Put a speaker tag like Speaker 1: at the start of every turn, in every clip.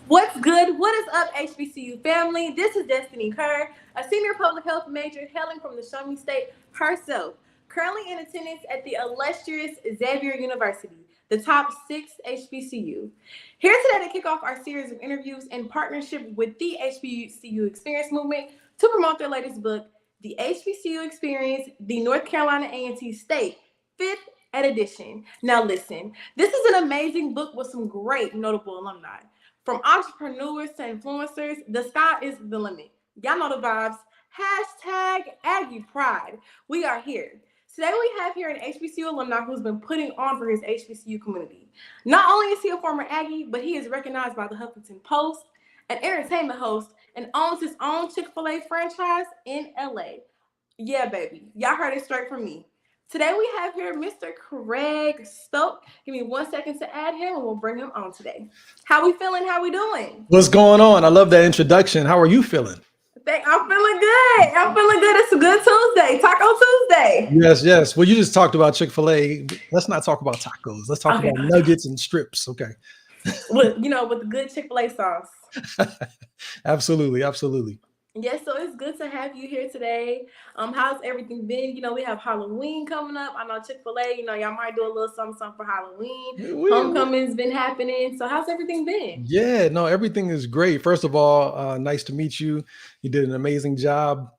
Speaker 1: What's good? What is up, HBCU family? This is Destiny Kerr, a senior public health major hailing from the Show Me State herself, currently in attendance at the illustrious Xavier University, the top 6 HBCU. Here today to kick off our series of interviews in partnership with the HBCU Experience Movement to promote their latest book, The HBCU Experience, the North Carolina A&T State, 5th edition. Now listen, this is an amazing book with some great notable alumni. From entrepreneurs to influencers, the sky is the limit. Y'all know the vibes. Hashtag Aggie Pride. We are here. Today we have here an HBCU alumni who's been putting on for his HBCU community. Not only is he a former Aggie, but he is recognized by the Huffington Post, an entertainment host, and owns his own Chick-fil-A franchise in LA. Yeah, baby. Y'all heard it straight from me. Today we have here Mr. Craig Stokes. Give me 1 second to add him and we'll bring him on today. How we feeling? How we doing?
Speaker 2: What's going on? I love that introduction. How are you feeling?
Speaker 1: I'm feeling good. I'm feeling good. It's a good Tuesday. Taco Tuesday.
Speaker 2: Yes. Well, you just talked about Chick-fil-A. Let's not talk about tacos. Let's talk about nuggets and strips. Okay.
Speaker 1: With the good Chick-fil-A sauce.
Speaker 2: Absolutely.
Speaker 1: Yes, so it's good to have you here today. How's everything been? We have Halloween coming up. I know Chick-fil-A, y'all might do a little something for Halloween. Homecoming's been happening. So how's everything been?
Speaker 2: Yeah, no, everything is great. First of all, nice to meet you. You did an amazing job.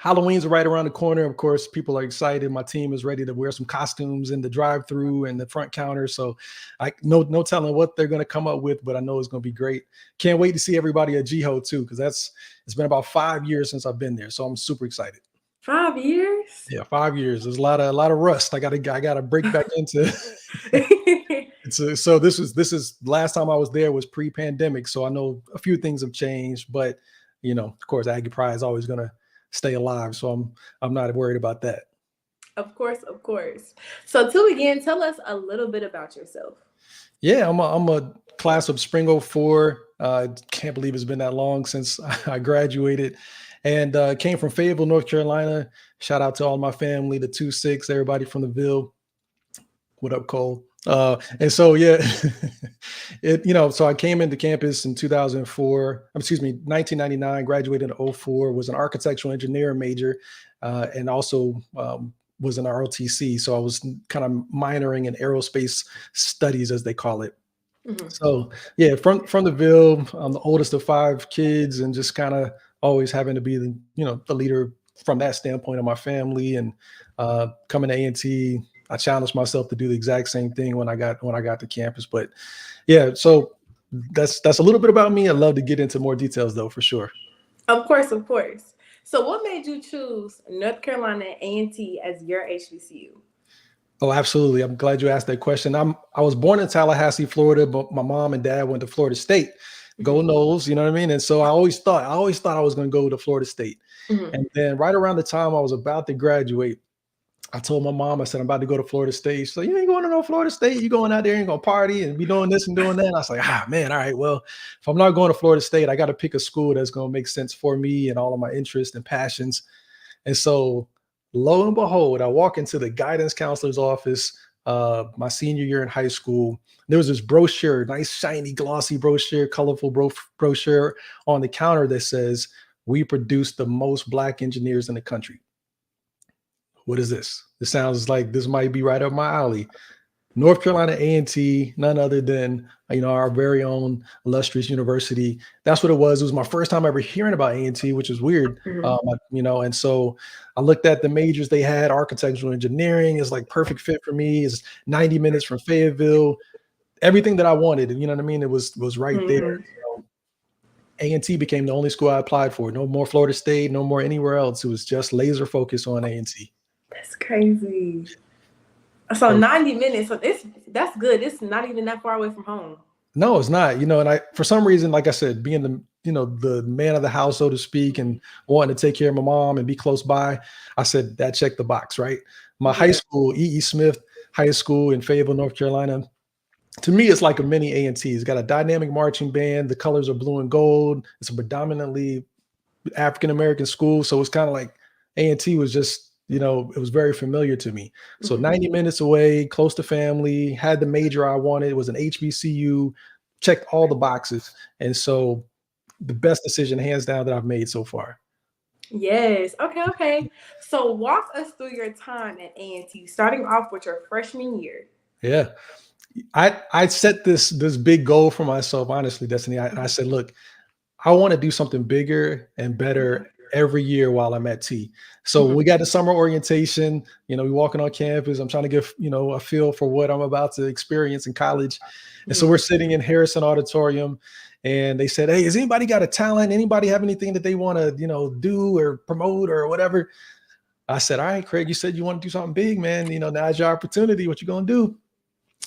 Speaker 2: Halloween's right around the corner. Of course, people are excited. My team is ready to wear some costumes in the drive-through and the front counter. So no telling what they're going to come up with, but I know it's going to be great. Can't wait to see everybody at GHO too, because it's been about 5 years since I've been there. So I'm super excited.
Speaker 1: 5 years?
Speaker 2: Yeah, 5 years. There's a lot of rust. I gotta break back into. So this is last time I was there was pre-pandemic. So I know a few things have changed, but of course, Aggie Pride is always gonna stay alive. So I'm not worried about that.
Speaker 1: Of course. So to begin, tell us a little bit about yourself.
Speaker 2: Yeah, I'm a class of Spring 04. Can't believe it's been that long since I graduated, and came from Fayetteville, North Carolina. Shout out to all my family, the 2-6, everybody from the Ville. What up, Cole? And so, yeah, so I came into campus in 1999, graduated in 04, was an architectural engineering major, and also was an ROTC. So I was kind of minoring in aerospace studies, as they call it. Mm-hmm. So yeah, from the Ville, I'm the oldest of 5 kids, and just kind of always having to be the leader from that standpoint of my family. And coming to A&T, I challenged myself to do the exact same thing when I got to campus. But yeah, so that's a little bit about me. I'd love to get into more details though, for sure.
Speaker 1: Of course. So what made you choose North Carolina A&T as your HBCU?
Speaker 2: Oh, absolutely. I'm glad you asked that question. I was born in Tallahassee, Florida, but my mom and dad went to Florida State. Go Noles, you know what I mean? And so I always thought I was going to go to Florida State. Mm-hmm. And then right around the time I was about to graduate, I told my mom, I said, I'm about to go to Florida State. She's like, you ain't going to no Florida State. You going out there and going to party and be doing this and doing that. And I was like, man, all right, well, if I'm not going to Florida State, I got to pick a school that's going to make sense for me and all of my interests and passions. And so lo and behold, I walk into the guidance counselor's office my senior year in high school. There was this brochure, nice, shiny, glossy brochure, colorful brochure on the counter that says, we produce the most Black engineers in the country. What is this? This sounds like this might be right up my alley. North Carolina A&T, none other than, our very own illustrious university. That's what it was. It was my first time ever hearing about A&T, which is weird. Mm-hmm. And so I looked at the majors they had. Architectural engineering is like perfect fit for me. It's 90 minutes from Fayetteville. Everything that I wanted, you know what I mean? It was right there. A&T became the only school I applied for. No more Florida State, no more anywhere else. It was just laser focused on A&T.
Speaker 1: That's crazy. So 90 minutes. So that's good. It's not even that far away from home.
Speaker 2: No, it's not. And for some reason, like I said, being the man of the house, so to speak, and wanting to take care of my mom and be close by, I said that checked the box, right? My high school, E.E. Smith High School in Fayetteville, North Carolina. To me, it's like a mini A&T. It's got a dynamic marching band. The colors are blue and gold. It's a predominantly African-American school. So it's kind of like A&T was just, it was very familiar to me. So 90 minutes away, close to family, had the major I wanted. It was an HBCU, checked all the boxes. And so the best decision hands down that I've made so far.
Speaker 1: Yes. Okay. So walk us through your time at A&T, starting off with your freshman year.
Speaker 2: Yeah. I set this big goal for myself, honestly, Destiny. I said, look, I want to do something bigger and better every year while I'm at T. So when we got to summer orientation, we walking on campus. I'm trying to get, a feel for what I'm about to experience in college. And so we're sitting in Harrison Auditorium, and they said, hey, has anybody got a talent? Anybody have anything that they want to, do or promote or whatever? I said, all right, Craig, you said you want to do something big, man. Now's your opportunity. What you going to do?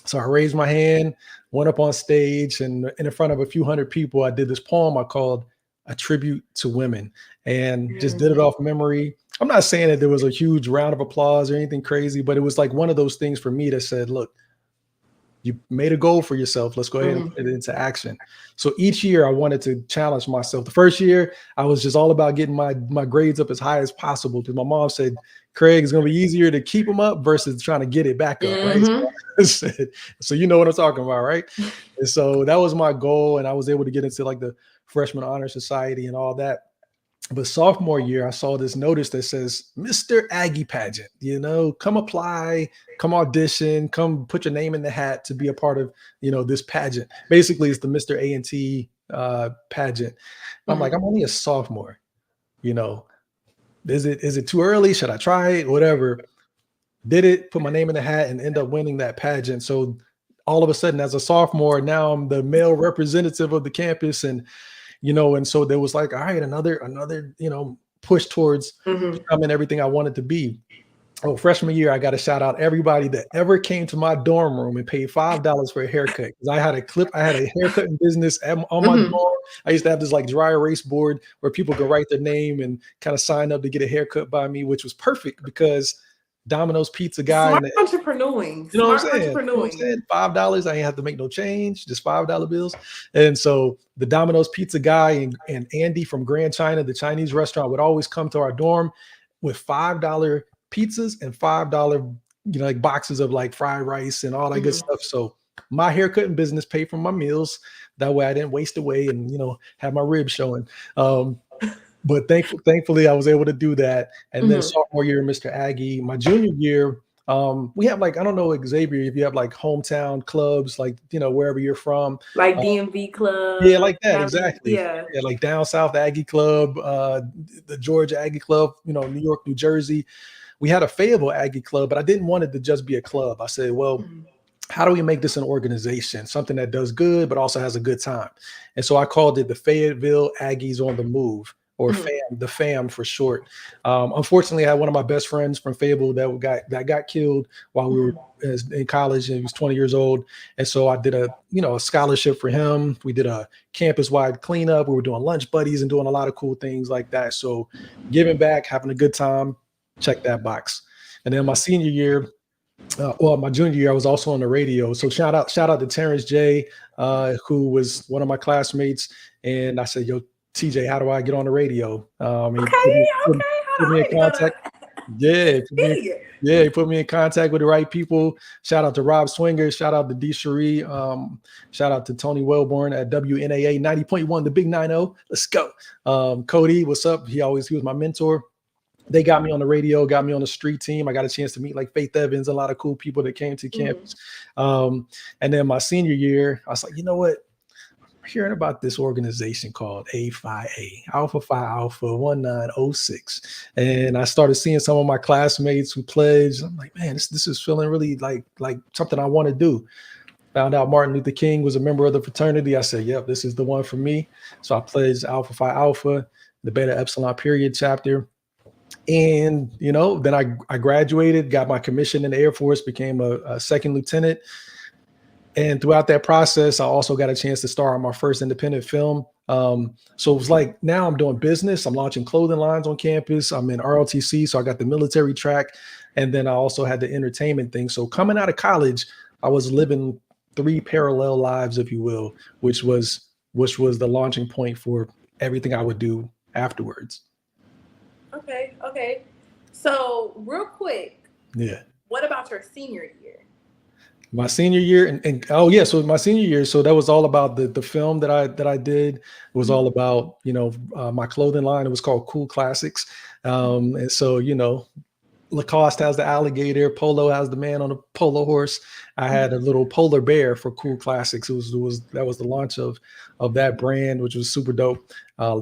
Speaker 2: So I raised my hand, went up on stage, and in front of a few hundred people, I did this poem I called A Tribute to Women, and just did it off memory. I'm not saying that there was a huge round of applause or anything crazy, but it was like one of those things for me that said, look, you made a goal for yourself. Let's go ahead and put it into action. So each year I wanted to challenge myself. The first year, I was just all about getting my grades up as high as possible, because my mom said, Craig, it's going to be easier to keep them up versus trying to get it back up, right? So you know what I'm talking about, right? And so that was my goal, and I was able to get into like the Freshman Honor Society and all that. But sophomore year, I saw this notice that says, Mr. Aggie Pageant, come apply, come audition, come put your name in the hat to be a part of, this pageant. Basically, it's the Mr. A&T pageant. I'm like, I'm only a sophomore, Is it too early? Should I try it? Whatever. Did it, put my name in the hat, and end up winning that pageant. So all of a sudden, as a sophomore, now I'm the male representative of the campus, and so there was like, all right, another push towards becoming everything I wanted to be. Oh, freshman year, I got to shout out everybody that ever came to my dorm room and paid $5 for a haircut, because I had a haircutting business on my dorm. I used to have this like dry erase board where people could write their name and kind of sign up to get a haircut by me, which was perfect because Domino's Pizza guy.
Speaker 1: Smart entrepreneuring.
Speaker 2: What I'm saying? $5, I ain't have to make no change, just $5 bills. And so the Domino's Pizza guy and Andy from Grand China, the Chinese restaurant, would always come to our dorm with $5 pizzas and $5 like boxes of like fried rice and all that good stuff. So my haircutting business paid for my meals. That way I didn't waste away and have my ribs showing. But thankfully I was able to do that. And then sophomore year, Mr. Aggie. My junior year, we have like, I don't know, Xavier, if you have like hometown clubs, like, wherever you're from.
Speaker 1: Like DMV club.
Speaker 2: Yeah, like that, exactly. Yeah, like down south Aggie Club, the Georgia Aggie Club, New York, New Jersey. We had a Fayetteville Aggie Club, but I didn't want it to just be a club. I said, well, how do we make this an organization, something that does good, but also has a good time? And so I called it the Fayetteville Aggies on the Move, or FAM, the FAM for short. Unfortunately, I had one of my best friends from Fayetteville that got killed while we were in college, and he was 20 years old. And so I did a scholarship for him. We did a campus-wide cleanup. We were doing lunch buddies and doing a lot of cool things like that. So giving back, having a good time, check that box. And then my senior year, my junior year, I was also on the radio. So shout out to Terrence J, who was one of my classmates. And I said, yo, TJ, how do I get on the radio? Put me in contact. He put me in contact with the right people. Shout out to Rob Swinger. Shout out to D. Cherie. Shout out to Tony Wellborn at WNAA 90.1, the Big 90. Let's go. Cody, what's up? He was my mentor. They got me on the radio, got me on the street team. I got a chance to meet like Faith Evans, a lot of cool people that came to campus. And then my senior year, I was like, you know what? I'm hearing about this organization called A5A, Alpha Phi Alpha 1906. And I started seeing some of my classmates who pledged. I'm like, man, this is feeling really like something I want to do. Found out Martin Luther King was a member of the fraternity. I said, yep, this is the one for me. So I pledged Alpha Phi Alpha, the Beta Epsilon period chapter. And, then I graduated, got my commission in the Air Force, became a second lieutenant. And throughout that process, I also got a chance to star on my first independent film. So it was like, now I'm doing business. I'm launching clothing lines on campus. I'm in ROTC, so I got the military track. And then I also had the entertainment thing. So coming out of college, I was living three parallel lives, if you will, which was the launching point for everything I would do afterwards.
Speaker 1: Okay. So real quick,
Speaker 2: Yeah.
Speaker 1: what about your senior year?
Speaker 2: My senior year, and oh yeah, so my senior year, so that was all about the film that I did. It was all about my clothing line. It was called Cool Classics, and so Lacoste has the alligator, Polo has the man on a polo horse. I had a little polar bear for Cool Classics. That was the launch of that brand, which was super dope.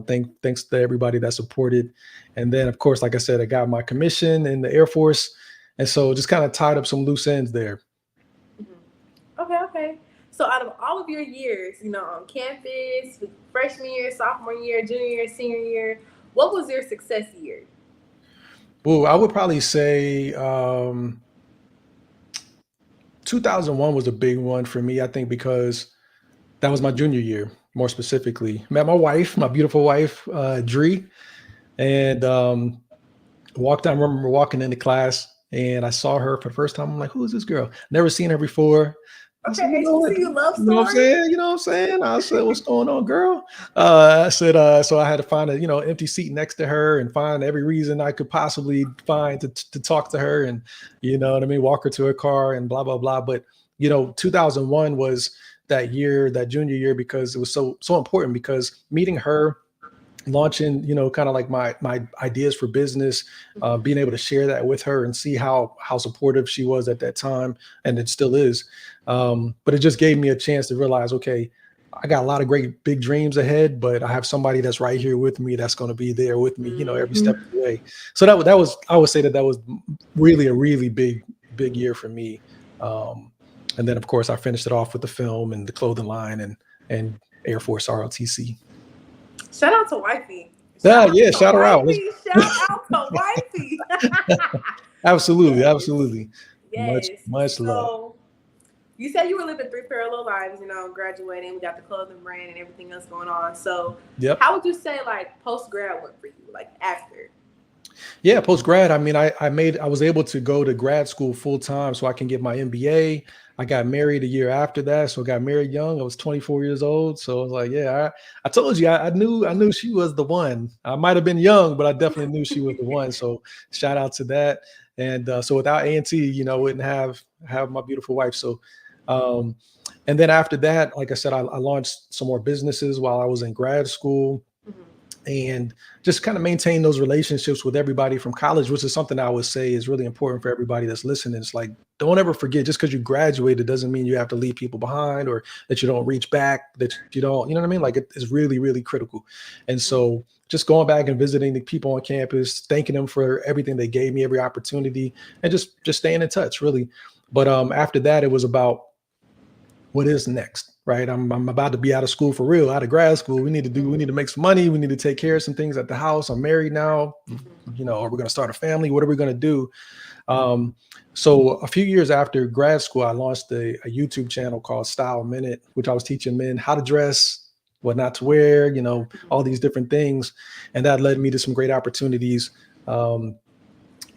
Speaker 2: Thanks to everybody that supported, and then of course, like I said, I got my commission in the Air Force, and so just kind of tied up some loose ends there.
Speaker 1: Okay. So out of all of your years, on campus, freshman year, sophomore year, junior year, senior year, what was your success year?
Speaker 2: Well, I would probably say 2001 was a big one for me, I think, because that was my junior year, more specifically. Met my wife, my beautiful wife, Dree, and I remember walking into class and I saw her for the first time. I'm like, who is this girl? Never seen her before. I said,
Speaker 1: Okay, HBCU love
Speaker 2: you know what I'm
Speaker 1: story.
Speaker 2: saying? You know what I'm saying? I said, what's going on, girl? I said, so I had to find a, empty seat next to her and find every reason I could possibly find to talk to her and, you know what I mean? Walk her to her car and blah, blah, blah. But, 2001 was that year, that junior year, because it was so important, because meeting her, launching, kind of like my ideas for business, being able to share that with her and see how supportive she was at that time, and it still is. But it just gave me a chance to realize, okay, I got a lot of great big dreams ahead, but I have somebody that's right here with me, that's going to be there with me, every step of the way. So that was, I would say that was really a really big year for me. And then of course I finished it off with the film and the clothing line and Air Force ROTC.
Speaker 1: Shout out to wifey.
Speaker 2: Shout her out.
Speaker 1: Shout out to wifey.
Speaker 2: Absolutely.
Speaker 1: Yes.
Speaker 2: Much love.
Speaker 1: So you said you were living three parallel lives, graduating, we got the clothing brand and everything else going on. So How would you say like post grad went for you, like after?
Speaker 2: Yeah, post grad. I mean, I was able to go to grad school full time so I can get my MBA. I got married a year after that, so I got married young. I was 24 years old, so I was like, yeah, I told you, I knew she was the one. I might have been young, but I definitely knew she was the one. So shout out to that. And so without A&T, wouldn't have my beautiful wife. So, and then after that, like I said, I launched some more businesses while I was in grad school. And just kind of maintain those relationships with everybody from college, which is something I would say is really important for everybody that's listening. It's like, don't ever forget, just because you graduated doesn't mean you have to leave people behind, or that you don't reach back, that you don't, you know what I mean? Like it's really, really critical. And so just going back and visiting the people on campus, thanking them for everything they gave me, every opportunity, and just staying in touch, really. But after that, it was about what is next, right? I'm about to be out of school for real, out of grad school. We need to make some money. We need to take care of some things at the house. I'm married now, are we going to start a family? What are we going to do? So a few years after grad school, I launched a YouTube channel called Style Minute, which I was teaching men how to dress, what not to wear, all these different things. And that led me to some great opportunities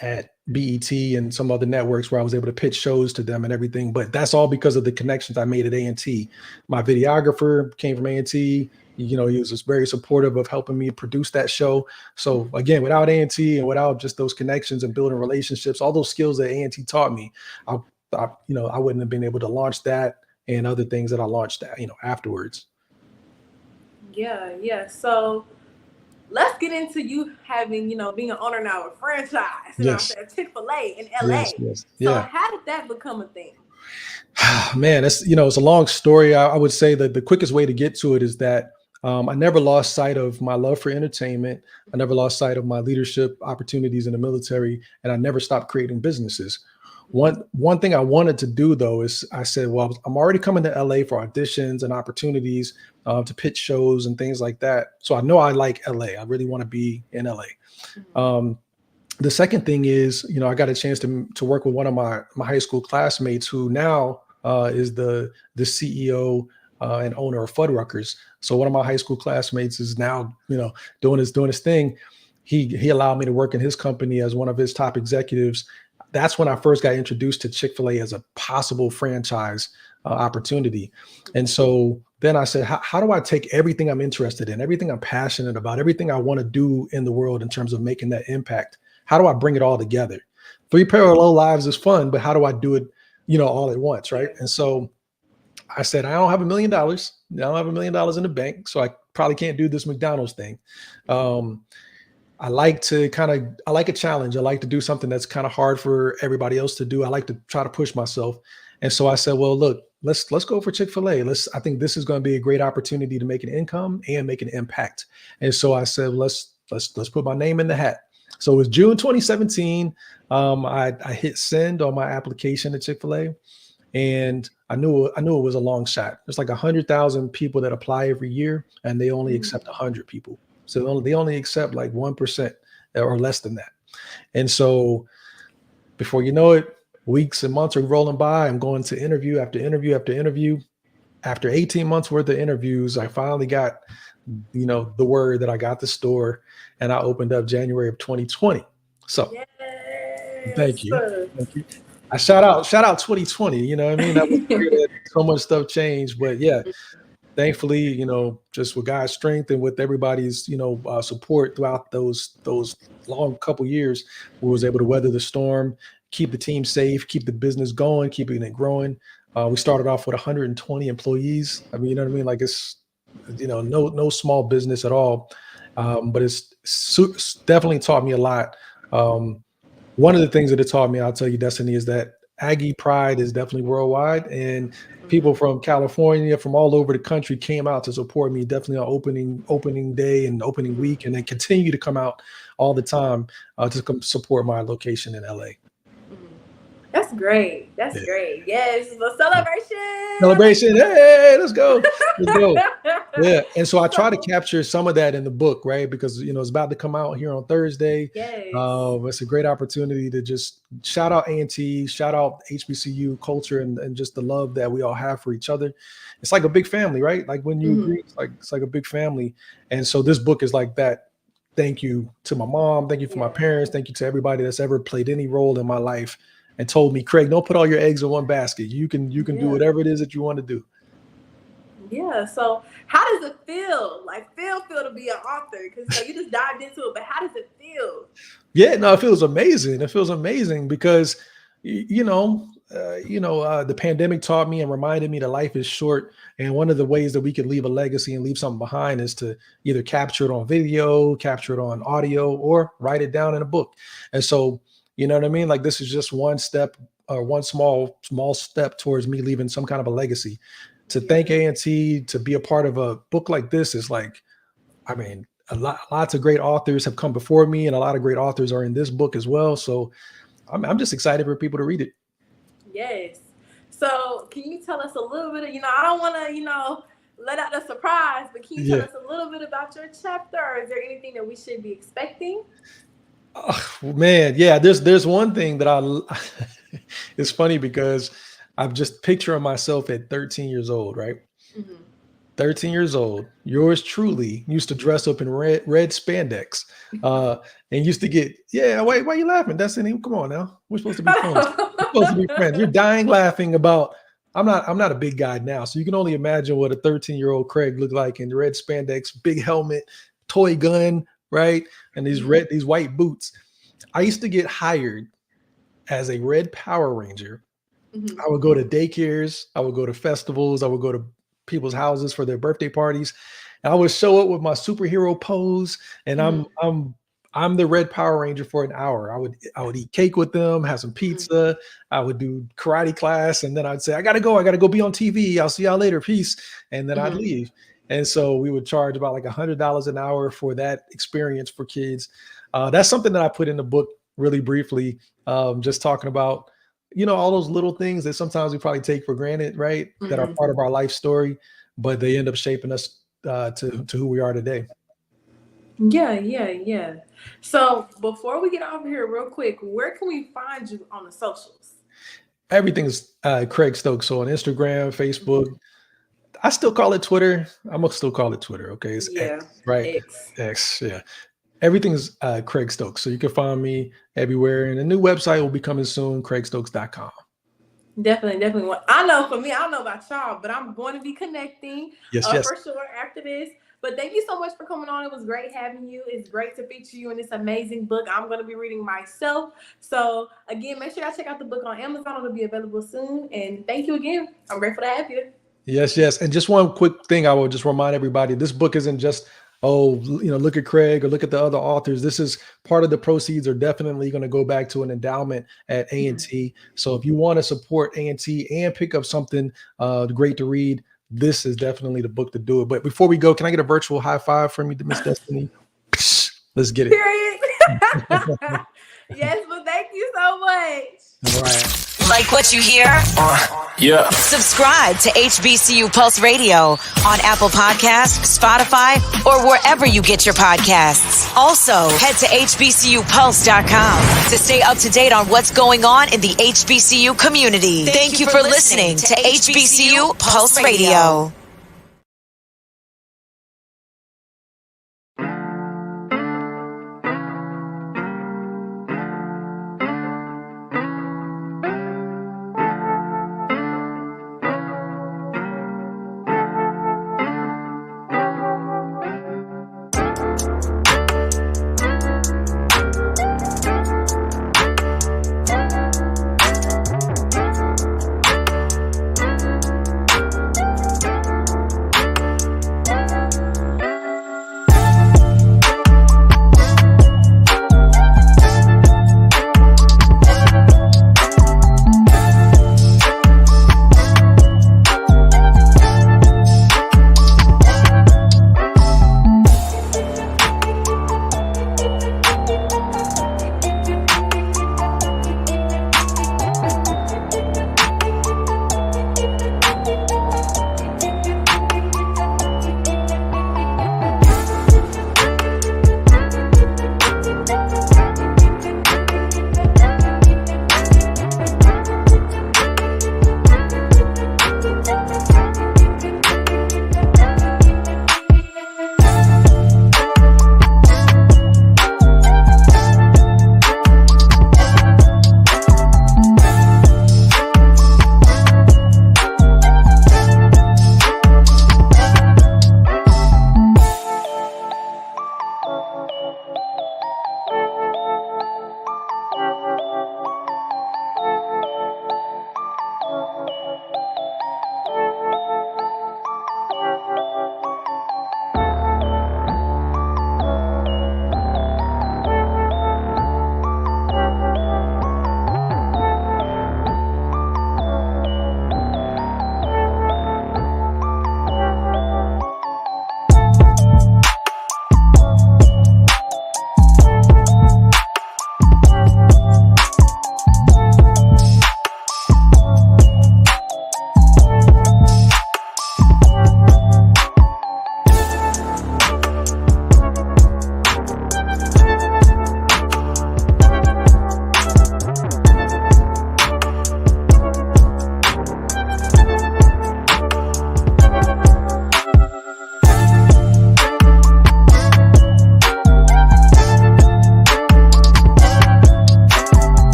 Speaker 2: at BET and some other networks where I was able to pitch shows to them and everything. But that's all because of the connections I made at A&T. My videographer came from A&T. He was just very supportive of helping me produce that show. So again, without A&T and without just those connections and building relationships, all those skills that A&T taught me, I wouldn't have been able to launch that and other things that I launched, afterwards.
Speaker 1: Yeah. So let's get into you having, being an owner now of a franchise,
Speaker 2: Yes.
Speaker 1: Chick-fil-A in LA.
Speaker 2: Yes.
Speaker 1: So how did that become a thing?
Speaker 2: Man, it's a long story. I would say that the quickest way to get to it is that I never lost sight of my love for entertainment. I never lost sight of my leadership opportunities in the military, and I never stopped creating businesses. One thing I wanted to do, though, is I said, well, I'm already coming to LA for auditions and opportunities to pitch shows and things like that. So I know I like LA. I really want to be in LA. The second thing is, I got a chance to work with one of my high school classmates who now is the CEO and owner of Fuddruckers. So one of my high school classmates is now, doing his thing. He allowed me to work in his company as one of his top executives. That's when I first got introduced to Chick-fil-A as a possible franchise opportunity. And so then I said, how do I take everything I'm interested in, everything I'm passionate about, everything I want to do in the world in terms of making that impact? How do I bring it all together? 3 Parallel Lives is fun, but how do I do it, all at once, right? And so I said, I don't have $1 million. I don't have $1 million in the bank, so I probably can't do this McDonald's thing. I like a challenge. I like to do something that's kind of hard for everybody else to do. I like to try to push myself. And so I said, well, look, let's go for Chick-fil-A. I think this is going to be a great opportunity to make an income and make an impact. And so I said, let's put my name in the hat. So it was June 2017. I hit send on my application at Chick-fil-A, and I knew it was a long shot. There's like 100,000 people that apply every year, and they only accept 100 people. So they only accept like 1% or less than that. And so before you know it, weeks and months are rolling by. I'm going to interview after interview after interview. After 18 months worth of interviews, I finally got, the word that I got the store, and I opened up January of 2020. So
Speaker 1: Yes.
Speaker 2: thank you. Thank you. I shout out 2020. You know what I mean? That was the year that so much stuff changed. But yeah, thankfully, just with God's strength and with everybody's, support throughout those long couple years, we was able to weather the storm, keep the team safe, keep the business going, keeping it growing. We started off with 120 employees. I mean, you know what I mean? Like it's, no small business at all. But it's definitely taught me a lot. One of the things that it taught me, I'll tell you, Destiny, is that Aggie pride is definitely worldwide, and people from California, from all over the country, came out to support me. Definitely on opening day and opening week, and they continue to come out all the time to come support my location in LA.
Speaker 1: That's great. That's great. Yes, a celebration.
Speaker 2: Celebration. Hey, let's go. Let's go. Yeah. And so I try to capture some of that in the book, right? Because, it's about to come out here on Thursday.
Speaker 1: Yes.
Speaker 2: It's a great opportunity to just shout out A&T, shout out HBCU culture and just the love that we all have for each other. It's like a big family, right? Like when you agree, it's like a big family. And so this book is like that. Thank you to my mom. Thank you for my parents. Thank you to everybody that's ever played any role in my life and told me, Craig, don't put all your eggs in one basket. You can do whatever it is that you want to do.
Speaker 1: Yeah. So how does it feel? Like feel to be an author? Because you just dived into it, but how does it feel?
Speaker 2: Yeah, no, it feels amazing. It feels amazing because, the pandemic taught me and reminded me that life is short. And one of the ways that we could leave a legacy and leave something behind is to either capture it on video, capture it on audio, or write it down in a book. And so, you know what I mean? Like this is just one step or one small step towards me leaving some kind of a legacy. To thank A&T, to be a part of a book like this is like, I mean, lots of great authors have come before me, and a lot of great authors are in this book as well. So I'm just excited for people to read it.
Speaker 1: Yes. So can you tell us a little bit of, I don't want to, let out the surprise, but can you tell us a little bit about your chapter, or is there anything that we should be expecting?
Speaker 2: Oh, man, yeah, there's one thing that it's funny because I'm just picturing myself at 13 years old, right? 13 years old, yours truly used to dress up in red spandex and used to get, why are you laughing? Destiny, come on now. We're supposed to be friends. We're supposed to be friends. You're dying laughing about, I'm not a big guy now. So you can only imagine what a 13-year-old Craig looked like in red spandex, big helmet, toy gun, right? And these white boots. I used to get hired as a Red Power Ranger. I would go to daycares, I would go to festivals, I would go to people's houses for their birthday parties, and I would show up with my superhero pose, and I'm the Red Power Ranger for an hour. I would eat cake with them, have some pizza, I would do karate class, and then I'd say, I gotta go be on TV. I'll see y'all later, peace. And then I'd leave. And so we would charge about like $100 an hour for that experience for kids. That's something that I put in the book really briefly, just talking about, all those little things that sometimes we probably take for granted, right? That are part of our life story, but they end up shaping us to who we are today.
Speaker 1: Yeah. So before we get over here real quick, where can we find you on the socials?
Speaker 2: Everything's Craig Stokes. So on Instagram, Facebook. I still call it Twitter. I'm gonna still call it Twitter. Okay, it's
Speaker 1: Yeah,
Speaker 2: X, right?
Speaker 1: X.
Speaker 2: X, yeah. Everything's Craig Stokes. So you can find me everywhere. And a new website will be coming soon, craigstokes.com.
Speaker 1: Definitely. I know for me, I don't know about y'all, but I'm going to be connecting
Speaker 2: Yes.
Speaker 1: for sure after this. But thank you so much for coming on. It was great having you. It's great to feature you in this amazing book I'm going to be reading myself. So again, make sure y'all check out the book on Amazon. It'll be available soon. And thank you again. I'm grateful to have you.
Speaker 2: Yes. And just one quick thing, I will just remind everybody, this book isn't just, look at Craig or look at the other authors. This is part of the proceeds are definitely going to go back to an endowment at A&T. So if you want to support A&T and pick up something great to read, this is definitely the book to do it. But before we go, can I get a virtual high five from you, Miss Destiny? Let's get it.
Speaker 1: Period. Yes, well, thank you so much.
Speaker 2: All right.
Speaker 3: Like what you hear?
Speaker 4: Yeah.
Speaker 3: Subscribe to HBCU Pulse Radio on Apple Podcasts, Spotify, or wherever you get your podcasts. Also, head to hbcupulse.com to stay up to date on what's going on in the HBCU community. Thank you for listening to HBCU Pulse Radio.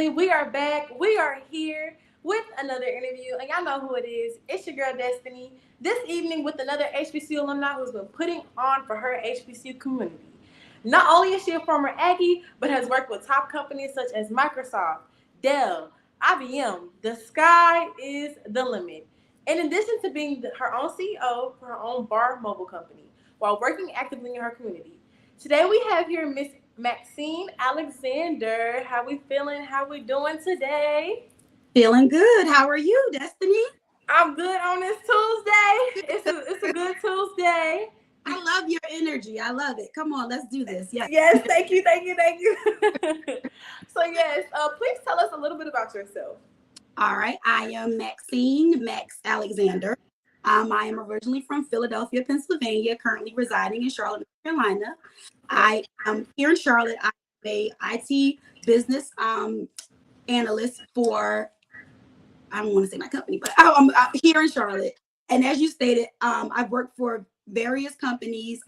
Speaker 1: family, we are back. We are here with another interview, and y'all know who it is. It's your girl, Destiny. This evening with another HBCU alumni who's been putting on for her HBCU community. Not only is she a former Aggie, but has worked with top companies such as Microsoft, Dell, IBM. The sky is the limit. In addition to being her own CEO for her own bar mobile company, while working actively in her community. Today we have here Miss Maxine Alexander. How we feeling? How we doing today?
Speaker 4: Feeling good. How are you, Destiny?
Speaker 1: I'm good on this Tuesday. It's a good Tuesday.
Speaker 4: I love your energy. I love it. Come on, let's do this. Yes.
Speaker 1: Yes, thank you. So yes, please tell us a little bit about yourself.
Speaker 4: All right. I am Maxine Max Alexander. I am originally from Philadelphia, Pennsylvania, currently residing in Charlotte, North Carolina. I am here in Charlotte. I'm a IT business analyst for, I don't want to say my company, but I'm here in Charlotte. And as you stated, I've worked for various companies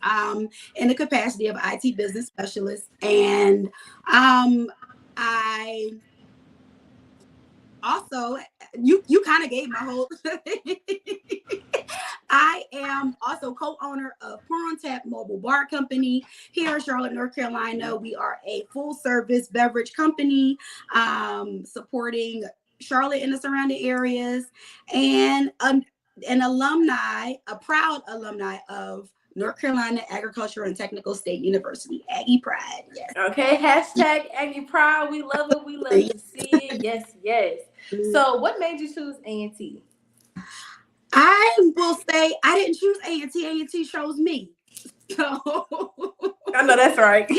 Speaker 4: in the capacity of IT business specialist. And I also, you kind of gave my whole I am also co-owner of Pour on Tap Mobile Bar Company here in Charlotte, North Carolina. We are a full-service beverage company supporting Charlotte and the surrounding areas, and an alumni, a proud alumni of North Carolina Agricultural and Technical State University, Aggie Pride. Yes.
Speaker 1: Okay, hashtag Aggie Pride. We love it. We love to see it. Yes, yes. So what made you choose A&T?
Speaker 4: I will say I didn't choose A&T. A&T chose me. So
Speaker 1: I know that's right.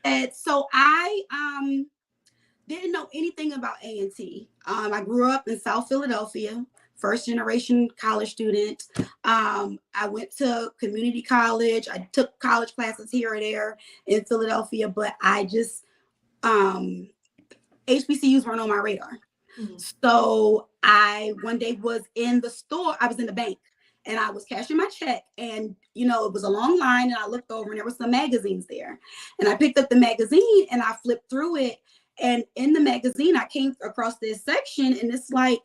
Speaker 4: And so I didn't know anything about A&T. I grew up in South Philadelphia, first generation college student. I went to community college. I took college classes here or there in Philadelphia, but I just HBCUs weren't on my radar. So I one day was in the store. I was in the bank and I was cashing my check, and it was a long line, and I looked over and there were some magazines there, and I picked up the magazine and I flipped through it, and in the magazine I came across this section, and it's like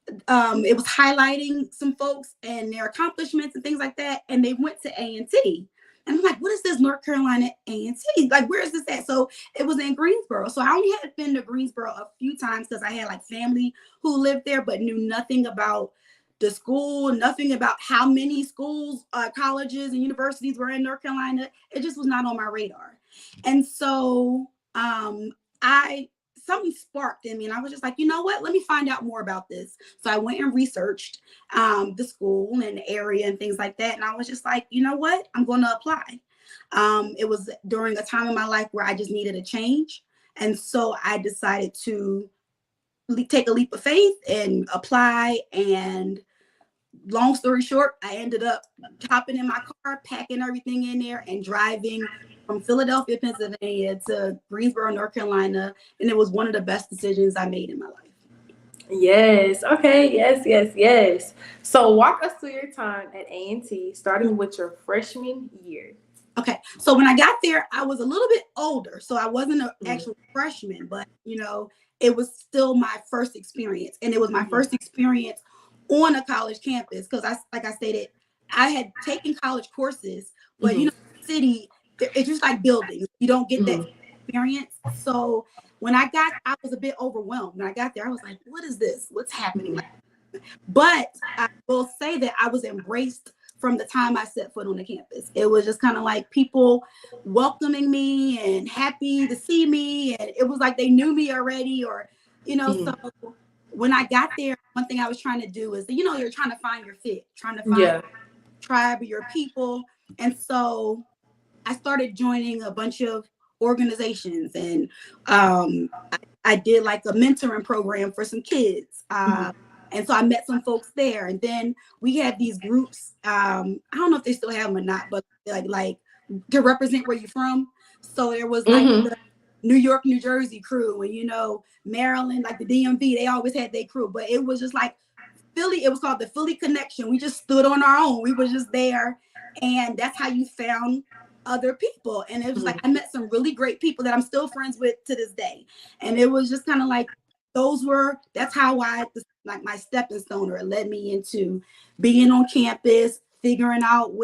Speaker 4: it was highlighting some folks and their accomplishments and things like that, and they went to A&T. And I'm like, what is this North Carolina A&T? Like, where is this at? So it was in Greensboro. So I only had been to Greensboro a few times because I had like family who lived there, but knew nothing about the school, nothing about how many schools, colleges and universities were in North Carolina. It just was not on my radar. And so something sparked in me, and I was just like, you know what? Let me find out more about this. So I went and researched the school and the area and things like that. And I was just like, you know what? I'm going to apply. It was during a time in my life where I just needed a change. And so I decided to take a leap of faith and apply. And long story short, I ended up hopping in my car, packing everything in there, and driving from Philadelphia, Pennsylvania to Greensboro, North Carolina. And it was one of the best decisions I made in my life.
Speaker 1: Yes. Okay. Yes. So walk us through your time at A&T, starting with your freshman year.
Speaker 4: Okay. So when I got there, I was a little bit older. So I wasn't an actual freshman, but it was still my first experience. And it was my first experience on a college campus. Because like I stated, I had taken college courses, but the city, it's just like buildings. You don't get that experience. So when I was a bit overwhelmed. When I got there, I was like, what is this? What's happening? But I will say that I was embraced from the time I set foot on the campus. It was just kind of like people welcoming me and happy to see me. And it was like they knew me already, or, so when I got there, one thing I was trying to do is, you're trying to find your fit, trying to find your tribe or your people. And so I started joining a bunch of organizations, and I did like a mentoring program for some kids. And so I met some folks there, and then we had these groups. I don't know if they still have them or not, but like to represent where you're from. So there was like the New York, New Jersey crew, and Maryland, like the DMV, they always had their crew. But it was just like Philly. It was called the Philly Connection. We just stood on our own. We were just there, and that's how you found other people. And it was like, I met some really great people that I'm still friends with to this day. And it was just kind of like, that's how like my stepping stone, or it led me into being on campus, figuring out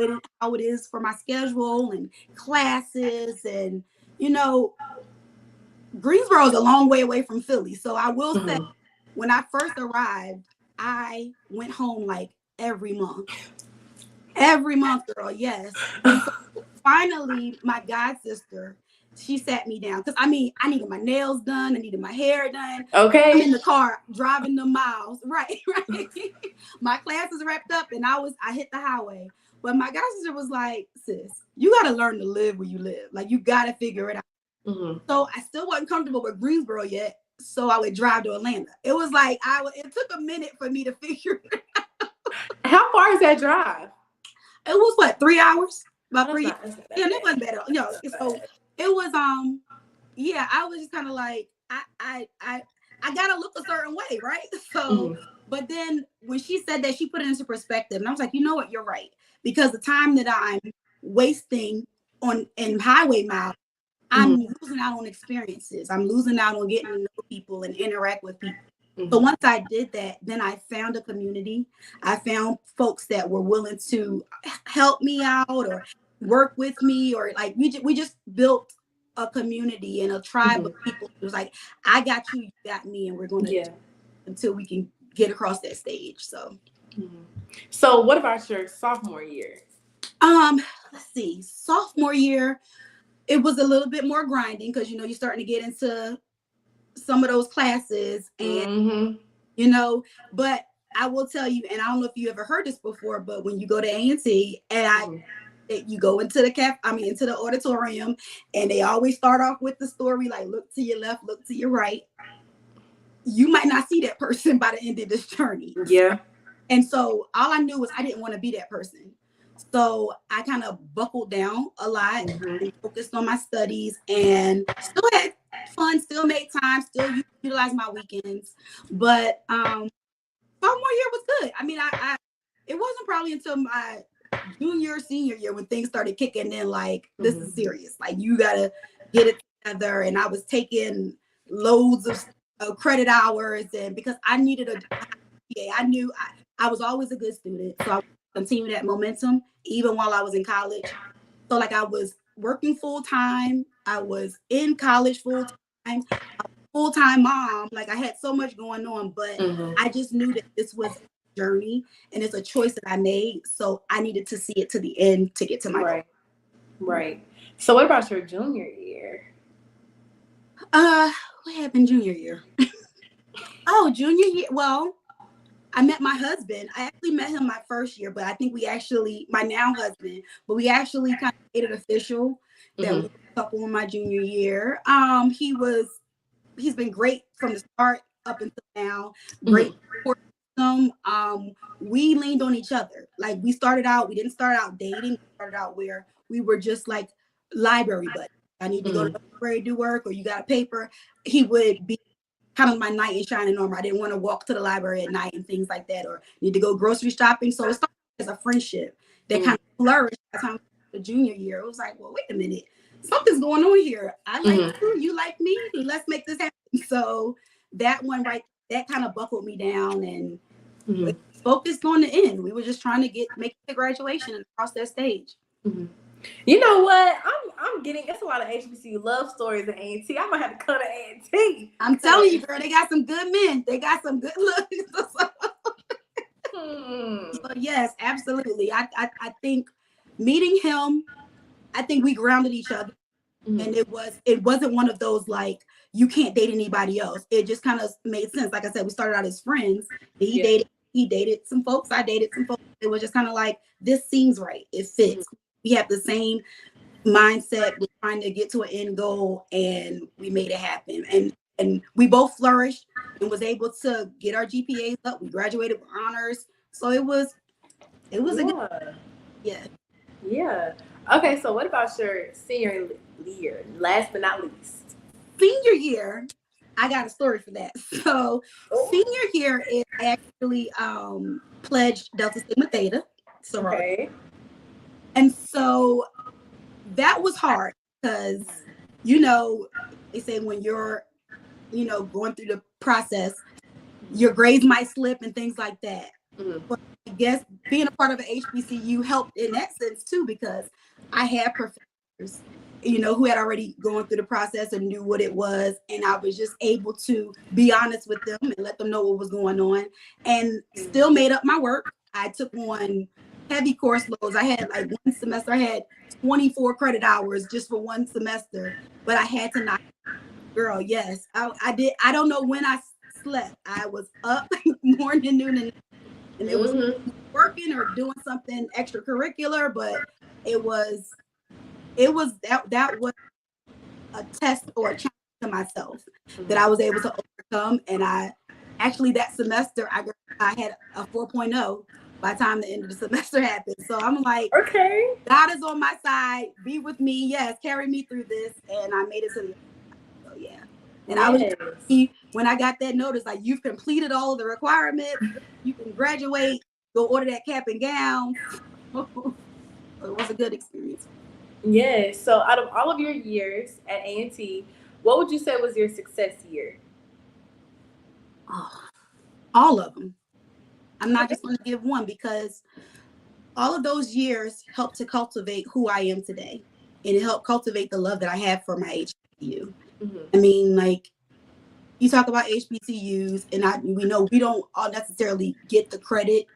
Speaker 4: how it is for my schedule and classes. And, you know, Greensboro is a long way away from Philly. So I will say, when I first arrived, I went home like every month, girl. Yes. And so finally, my god sister, she sat me down, because I needed my nails done, I needed my hair done.
Speaker 1: Okay.
Speaker 4: I'm in the car driving the miles. Right. My classes wrapped up and I hit the highway. But my god sister was like, sis, you gotta learn to live where you live. Like, you gotta figure it out. So I still wasn't comfortable with Greensboro yet. So I would drive to Atlanta. It was like it took a minute for me to figure it out.
Speaker 1: How far is that drive?
Speaker 4: It was what, 3 hours? About 3
Speaker 1: Yeah,
Speaker 4: it wasn't bad. So it was yeah, I was just kind of like, I gotta look a certain way, right? So but then when she said that, she put it into perspective, and I was like, you know what, you're right. Because the time that I'm wasting in highway miles, I'm losing out on experiences. I'm losing out on getting to know people and interact with people. So once I did that, then I found a community. I found folks that were willing to help me out or work with me, or like we just built a community and a tribe of people. It was like, I got you, you got me, and we're going to until we can get across that stage. So,
Speaker 1: so what about your sophomore year?
Speaker 4: Let's see, sophomore year, it was a little bit more grinding, because you're starting to get into some of those classes, and but I will tell you, and I don't know if you ever heard this before, but when you go to A&T and you go into the auditorium, and they always start off with the story, like, look to your left, look to your right. You might not see that person by the end of this journey.
Speaker 1: Yeah.
Speaker 4: And so all I knew was I didn't want to be that person. So I kind of buckled down a lot and focused on my studies, and still had fun, still made time, still utilized my weekends. But sophomore year was good. I mean, it wasn't probably until my senior year when things started kicking in, like, this is serious. Like, you got to get it together. And I was taking loads of credit hours, and because I needed I knew I was always a good student. So I continue that momentum even while I was in college. So like, I was working full time, I was in college full time mom. Like, I had so much going on, but I just knew that this was a journey and it's a choice that I made. So I needed to see it to the end to get to my goal.
Speaker 1: Right. So what about your junior year?
Speaker 4: What happened junior year? Oh, junior year. Well, I met my husband. I actually met him my first year, but I think my now husband, but we actually kind of made it official that we were a couple in my junior year. He's been great from the start up until now. Great support system. We leaned on each other. Like, we didn't start out dating. We started out where we were just like library buddies. I need to go to the library to do work, or you got a paper. He would be kind of my knight in shining armor. I didn't want to walk to the library at night and things like that, or need to go grocery shopping. So it started as a friendship that kind of flourished by the time the junior year. It was like, well, wait a minute, something's going on here. I like you, you like me, let's make this happen. So that that kind of buckled me down, and focused on the end. We were just trying to make the graduation and cross that stage.
Speaker 1: You know what? I'm getting, it's a lot of HBCU love stories at A&T. I might have to come to A&T.
Speaker 4: I'm telling you, girl, they got some good men. They got some good looks. So yes, absolutely. I think meeting him, I think we grounded each other. And it wasn't one of those like, you can't date anybody else. It just kind of made sense. Like I said, we started out as friends. He dated some folks. I dated some folks. It was just kind of like, this seems right. It fits. We have the same mindset. We're trying to get to an end goal, and we made it happen. And we both flourished and was able to get our GPAs up. We graduated with honors. So it was a good,
Speaker 1: yeah. Okay, so what about your senior year? Last but not least.
Speaker 4: Senior year, I got a story for that. So senior year is actually pledged Delta Sigma Theta sorority.
Speaker 1: Okay.
Speaker 4: And so that was hard because, you know, they say when you're, you know, going through the process, your grades might slip and things like that. But I guess being a part of an HBCU helped in that sense too, because I had professors, you know, who had already gone through the process and knew what it was. And I was just able to be honest with them and let them know what was going on, and still made up my work. I took on heavy course loads. I had like one semester, I had 24 credit hours just for one semester, but I had to knock. Girl, yes, I did. I don't know when I slept. I was up morning, noon, and it was working or doing something extracurricular, but it was that was a test or a challenge to myself that I was able to overcome. And I actually, that semester I had a 4.0 by the time the end of the semester happened. So I'm like,
Speaker 1: Okay,
Speaker 4: God is on my side, be with me, yes, carry me through this. And I made it to the, so yeah. And I was, when I got that notice, like, you've completed all of the requirements, you can graduate, go order that cap and gown. It was a good experience.
Speaker 1: Yes. So out of all of your years at A&T, what would you say was your success year?
Speaker 4: Oh, all of them. I'm not just going to give one, because all of those years helped to cultivate who I am today. And it helped cultivate the love that I have for my HBCU. I mean, like, you talk about HBCUs, and we know we don't all necessarily get the credit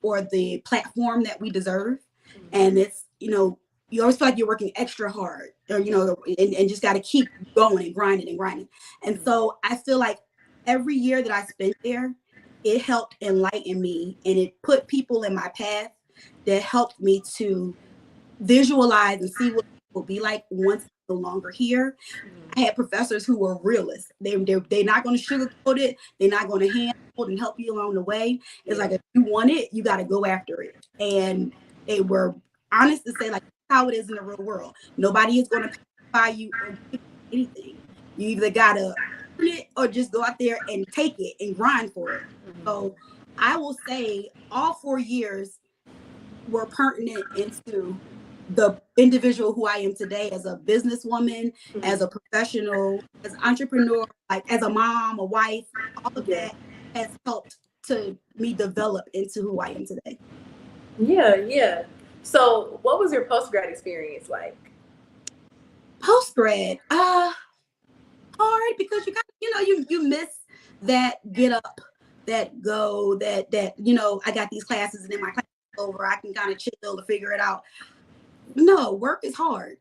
Speaker 4: or the platform that we deserve. And it's, you know, you always feel like you're working extra hard, or, you know, and just got to keep going and grinding. And so I feel like every year that I spent there, it helped enlighten me, and it put people in my path that helped me to visualize and see what it will be like once I'm no longer here. I had professors who were realists. They're not going to sugarcoat it. They're not going to handhold and help you along the way. It's like, if you want it, you got to go after it. And they were honest to say, like, how it is in the real world. Nobody is going to pay you or give you anything. You either got to earn it or just go out there and take it and grind for it. So I will say all 4 years were pertinent into the individual who I am today, as a businesswoman, as a professional, as an entrepreneur, like as a mom, a wife. All of that has helped to me develop into who I am today.
Speaker 1: Yeah. So what was your post-grad experience like?
Speaker 4: Post-grad, hard, because you miss that get up, that go, that you know, I got these classes and then my class is over, I can kind of chill to figure it out. No, work is hard.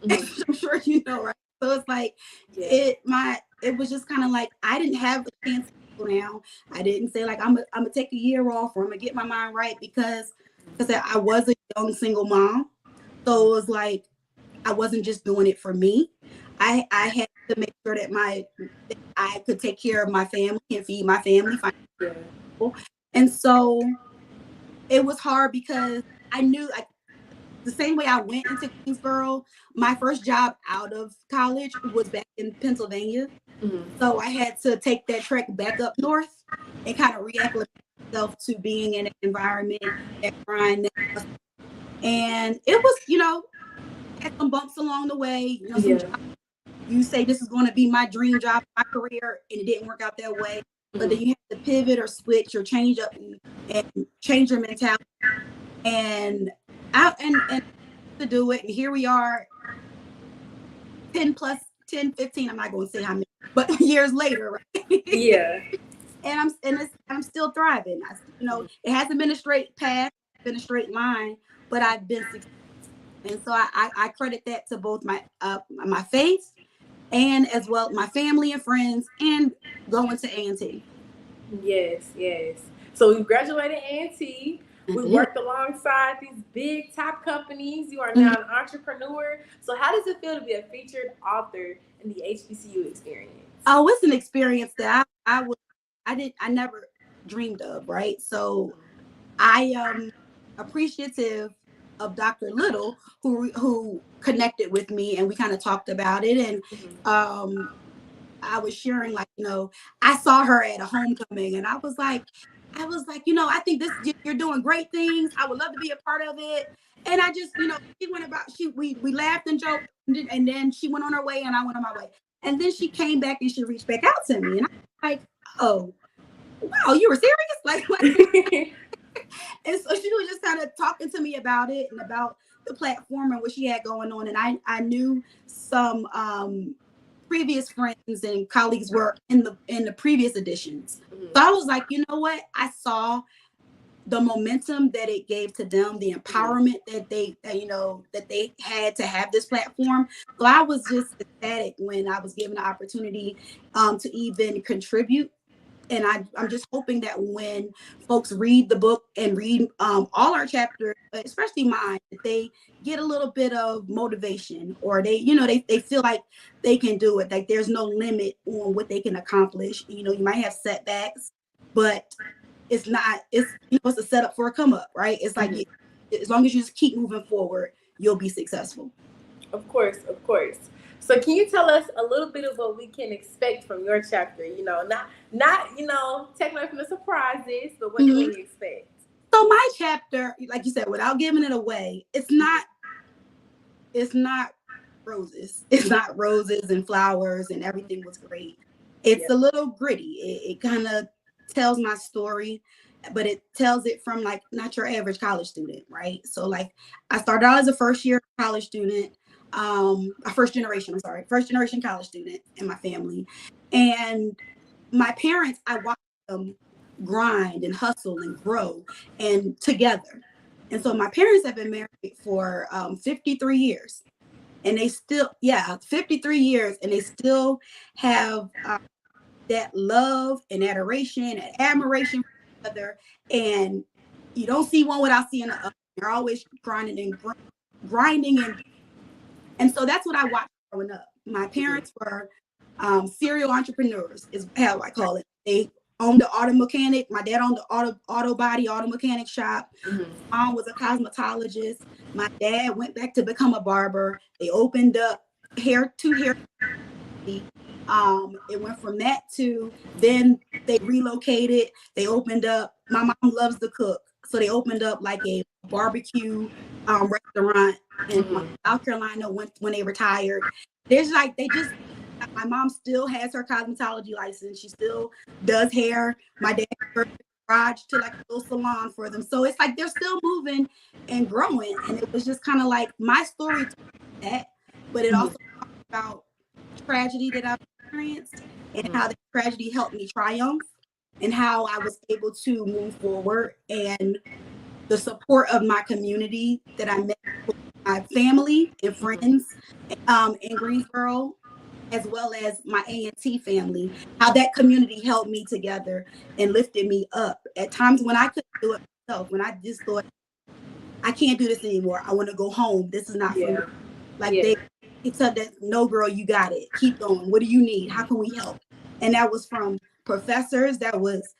Speaker 4: I'm sure you know, right? So it's like it was just kind of like, I didn't have a chance to go down. I didn't say like, I'm gonna take a year off, or I'm gonna get my mind right, because I was a young single mom. So it was like, I wasn't just doing it for me. I had to make sure that I could take care of my family and feed my family. And so it was hard, because I knew, like, the same way I went into Greensboro, my first job out of college was back in Pennsylvania. So I had to take that trek back up north and kind of reacclimate myself to being in an environment, that grind. And it was, you know, had some bumps along the way. You know, some jobs, you say this is going to be my dream job, my career, and it didn't work out that way. But then you have to pivot or switch or change up and change your mentality. And to do it, and here we are 10, 15, I'm not going to say how many, but years later, right? And I'm still thriving. You know, it hasn't been a straight path, been a straight line, but I've been successful. And so I credit that to both my faith, and as well my family and friends, and going to A&T.
Speaker 1: Yes. So you graduated A&T. We worked alongside these big top companies. You are now an entrepreneur. So how does it feel to be a featured author in the HBCU experience?
Speaker 4: Oh, it's an experience that I never dreamed of, right? So I am appreciative of Dr. Little, who connected with me, and we kind of talked about it. And I was sharing, like, you know, I saw her at a homecoming, and I was like, I was like, I think you're doing great things. I would love to be a part of it. And I just, she went about, we laughed and joked, and then she went on her way and I went on my way. And then she came back and she reached back out to me. And I'm like, oh, wow, you were serious? Like and so she was just kind of talking to me about it and about the platform and what she had going on. And I knew some previous friends and colleagues were in the previous editions. So I was like, you know what? I saw the momentum that it gave to them, the empowerment that they had to have this platform. So I was just ecstatic when I was given the opportunity to even contribute. And I'm just hoping that when folks read the book and read all our chapters, especially mine, that they get a little bit of motivation, or they feel like they can do it. Like there's no limit on what they can accomplish. You might have setbacks, but it's a setup for a come up, right? It's like as long as you just keep moving forward, you'll be successful.
Speaker 1: Of course. So can you tell us a little bit of what we can expect from your chapter? Not taking away from the surprises, but what can we expect?
Speaker 4: So my chapter, like you said, without giving it away, it's not roses. It's not roses and flowers and everything was great. It's a little gritty. It kind of tells my story, but it tells it from like not your average college student, right? So like I started out as a first generation college student in my family. And my parents, I watched them grind and hustle and grow and together. And so my parents have been married for 53 years. And they still, 53 years, and they still have that love and adoration and admiration for each other. And you don't see one without seeing the other. They're always grinding. And so that's what I watched growing up. My parents were serial entrepreneurs, is how I call it. They owned the auto mechanic. My dad owned the auto mechanic shop. Mom was a cosmetologist. My dad went back to become a barber. They opened up two hair. It went from that to then they relocated. They opened up. My mom loves to cook, so they opened up like a barbecue restaurant in South Carolina when they retired. My mom still has her cosmetology license. She still does hair. My dad garage to like a little salon for them. So it's like they're still moving and growing. And it was just kind of like my story that, but it also talks about tragedy that I've experienced and how that tragedy helped me triumph and how I was able to move forward, and the support of my community that I met with my family and friends in Greensboro, as well as my A&T family, how that community held me together and lifted me up at times when I couldn't do it myself, when I just thought, I can't do this anymore. I want to go home. This is not for me. Like they said that, no, girl, you got it. Keep going. What do you need? How can we help? And that was from professors. That was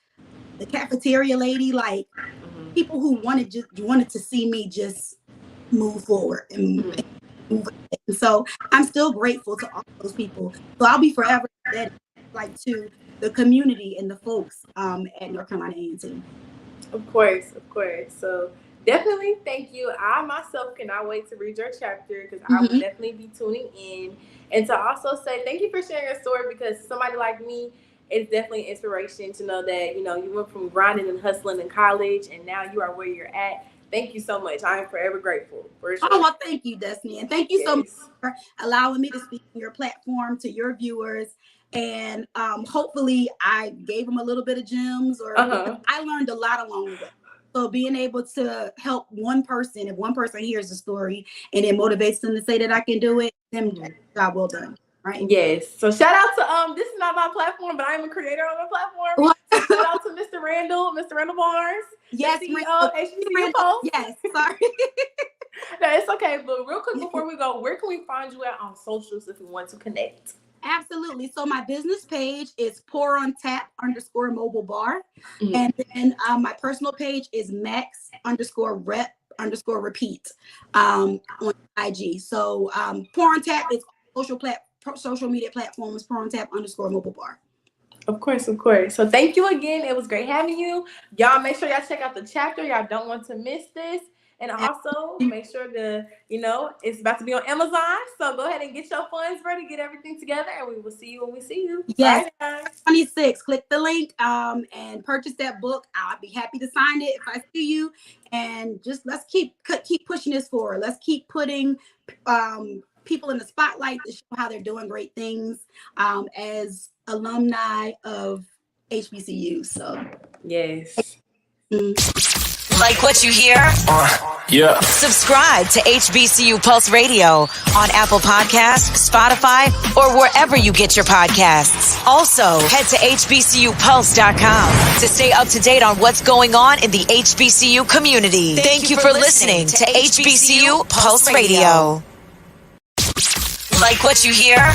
Speaker 4: the cafeteria lady, like people who wanted to see me just move forward and move ahead. And so I'm still grateful to all those people. So I'll be forever indebted, like, to the community and the folks at North Carolina A&T.
Speaker 1: Of course. So definitely thank you. I myself cannot wait to read your chapter, because I will definitely be tuning in. And to also say thank you for sharing your story, because somebody like me, it's definitely an inspiration to know that, you went from grinding and hustling in college and now you are where you're at. Thank you so much. I am forever grateful. For sure.
Speaker 4: Oh, well, thank you, Destiny. And thank you so much for allowing me to speak on your platform to your viewers. And hopefully I gave them a little bit of gems, or I learned a lot along the way. So being able to help one person, if one person hears the story and it motivates them to say that I can do it, then job well done. Right?
Speaker 1: Yes. So shout out to this is not my platform, but I'm a creator on my platform. So shout out to Mr. Randall Barnes.
Speaker 4: Yes,
Speaker 1: CEO of HBCU Post.
Speaker 4: Yes, sorry.
Speaker 1: No, it's okay. But real quick before we go, where can we find you at on socials if we want to connect?
Speaker 4: Absolutely. So my business page is pour-on-tap_mobile bar. And then my personal page is max_rep_repeat on IG. So pour on tap is social media platforms, pour-on-tap_mobile bar.
Speaker 1: Of course, of course. So thank you again. It was great having you. Y'all make sure y'all check out the chapter. Y'all don't want to miss this. And also make sure to, it's about to be on Amazon. So go ahead and get your funds ready, get everything together, and we will see you when we see you.
Speaker 4: Yes.
Speaker 1: Bye, guys.
Speaker 4: 26. Click the link and purchase that book. I'll be happy to sign it if I see you. And just let's keep pushing this forward. Let's keep putting people in the spotlight to show how they're doing great things as alumni of HBCU. So
Speaker 1: yes.
Speaker 3: Like what you hear?
Speaker 5: Yeah.
Speaker 3: Subscribe to HBCU Pulse Radio on Apple Podcasts, Spotify, or wherever you get your podcasts. Also, head to HBCUPulse.com to stay up to date on what's going on in the HBCU community. Thank you for listening to HBCU Pulse Radio. Like what you hear?